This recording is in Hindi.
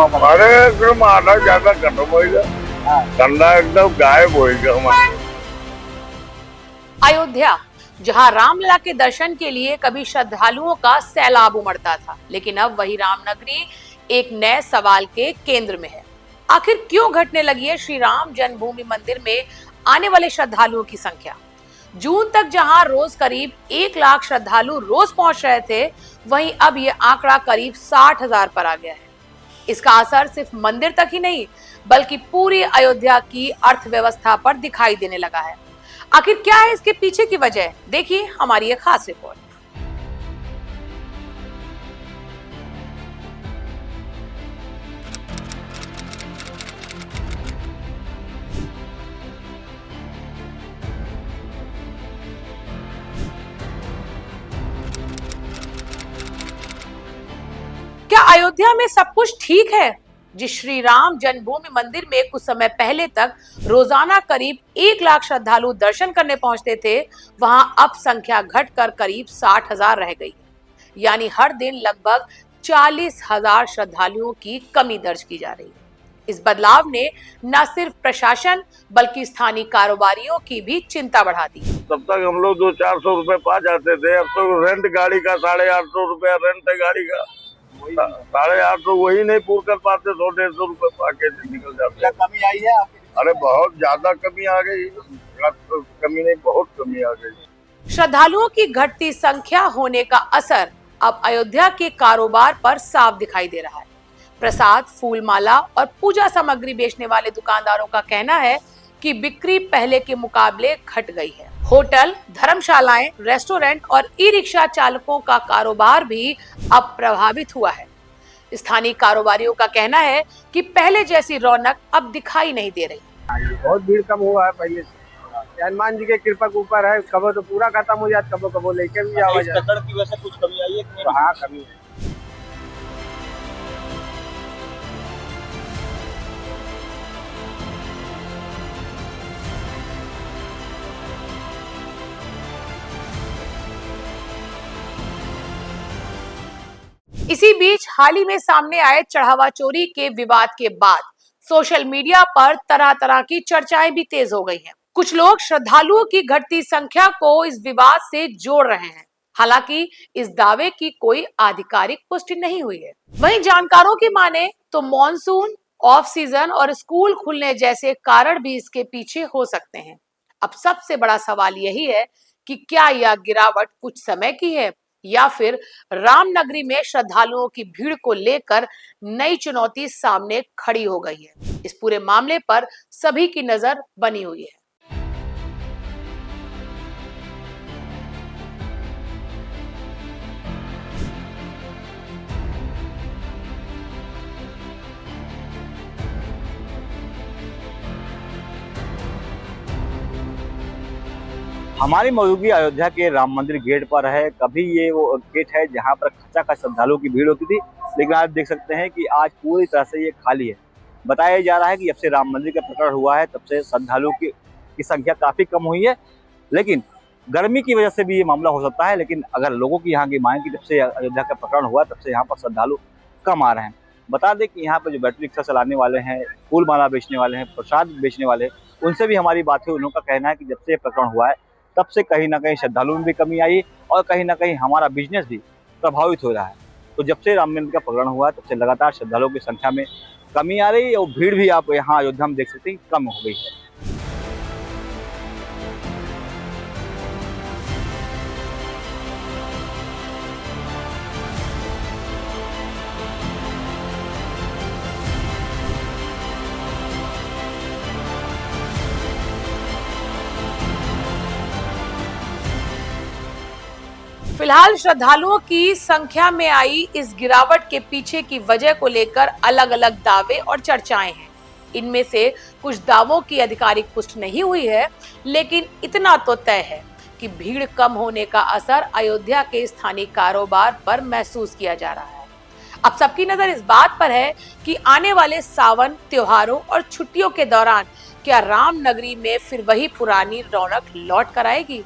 अरे एकदम आधा ज्यादा खत्म होएगा, ठंडा एकदम गायब होएगा हमारा। अयोध्या, जहां रामलला के दर्शन के लिए कभी श्रद्धालुओं का सैलाब उमड़ता था, लेकिन अब वही रामनगरी एक नए सवाल के केंद्र में है। आखिर क्यों घटने लगी है श्री राम जन्मभूमि मंदिर में आने वाले श्रद्धालुओं की संख्या? जून तक जहां रोज करीब 1 लाख श्रद्धालु रोज पहुंच रहे थे, वहीं अब ये आंकड़ा करीब 60,000 पर आ गया है। इसका असर सिर्फ मंदिर तक ही नहीं, बल्कि पूरी अयोध्या की अर्थव्यवस्था पर दिखाई देने लगा है। आखिर क्या है इसके पीछे की वजह? देखिए हमारी ये खास रिपोर्ट। क्या अयोध्या में सब कुछ ठीक है? जिस श्री राम जन्मभूमि मंदिर में कुछ समय पहले तक रोजाना करीब 1 लाख श्रद्धालु दर्शन करने पहुंचते थे, वहां अब संख्या घटकर करीब 60,000 रह गई है। यानी हर दिन लगभग 40,000 श्रद्धालुओं की कमी दर्ज की जा रही है। इस बदलाव ने न सिर्फ प्रशासन बल्कि स्थानीय कारोबारियों की भी चिंता बढ़ा दी। तब तक हम लोग 200-400 रुपए पा जाते थे, अब तो रेंट गाड़ी का 850 रुपया रेंट है गाड़ी का, 850 वही नहीं पूरा कर पाते, 100-150 रुपए पाके निकल जाते। कमी आई है आपकी? अरे बहुत ज्यादा कमी आ गई, कमी नहीं बहुत कमी आ गई। श्रद्धालुओं की घटती संख्या होने का असर अब अयोध्या के कारोबार पर साफ दिखाई दे रहा है। प्रसाद, फूलमाला और पूजा सामग्री बेचने वाले दुकानदारों का कहना है कि बिक्री पहले के मुकाबले घट गई है। होटल, धर्मशालाएं, रेस्टोरेंट और ई रिक्शा चालकों का कारोबार भी अब प्रभावित हुआ है। स्थानीय कारोबारियों का कहना है कि पहले जैसी रौनक अब दिखाई नहीं दे रही। बहुत भीड़ कम हुआ है पहले से। हनुमान जी के कृपा के ऊपर है, कबो तो पूरा खत्म हो जाता, कबो कबो लेके भी आवाज की वजह से कुछ कमी आई है कि नहीं? हाँ कमी है। इसी बीच हाल ही में सामने आए चढ़ावा चोरी के विवाद के बाद सोशल मीडिया पर तरह तरह की चर्चाएं भी तेज हो गई हैं। कुछ लोग श्रद्धालुओं की घटती संख्या को इस विवाद से जोड़ रहे हैं। हालांकि इस दावे की कोई आधिकारिक पुष्टि नहीं हुई है। वहीं जानकारों की माने तो मॉनसून, ऑफ सीजन और स्कूल खुलने जैसे कारण भी इसके पीछे हो सकते हैं। अब सबसे बड़ा सवाल यही है कि क्या यह गिरावट कुछ समय की है या फिर रामनगरी में श्रद्धालुओं की भीड़ को लेकर नई चुनौती सामने खड़ी हो गई है। इस पूरे मामले पर सभी की नजर बनी हुई है। हमारी मौजूदगी अयोध्या के राम मंदिर गेट पर है। कभी ये वो गेट है जहां पर खचाखच श्रद्धालुओं की भीड़ होती थी, लेकिन आज देख सकते हैं कि आज पूरी तरह से ये खाली है। बताया जा रहा है कि जब से राम मंदिर का प्रकरण हुआ है तब से श्रद्धालुओं की संख्या काफी कम हुई है, लेकिन गर्मी की वजह से भी ये मामला हो सकता है। लेकिन अगर लोगों की यहाँ की मांग की जब से अयोध्या का प्रकरण हुआ तब से यहाँ पर श्रद्धालु कम आ रहे हैं। बता दें कि यहाँ पर जो बैटरी रिक्शा चलाने वाले हैं, फूल माला बेचने वाले हैं, प्रसाद बेचने वाले हैं, उनसे भी हमारी बात हुई। उनका कहना है कि जब से ये प्रकरण हुआ है तब से कहीं ना कहीं श्रद्धालुओं में भी कमी आई और कहीं ना कहीं हमारा बिजनेस भी प्रभावित हो रहा है। तो जब से राम मंदिर का प्रकरण हुआ तब से लगातार श्रद्धालुओं की संख्या में कमी आ रही है और भीड़ भी आप यहाँ अयोध्या में देख सकते हैं कम हो गई है। फिलहाल श्रद्धालुओं की संख्या में आई इस गिरावट के पीछे की वजह को लेकर अलग अलग दावे और चर्चाएं हैं। इनमें से कुछ दावों की आधिकारिक पुष्टि नहीं हुई है, लेकिन इतना तो तय है कि भीड़ कम होने का असर अयोध्या के स्थानीय कारोबार पर महसूस किया जा रहा है। अब सबकी नजर इस बात पर है कि आने वाले सावन, त्योहारों और छुट्टियों के दौरान क्या रामनगरी में फिर वही पुरानी रौनक लौट कर आएगी।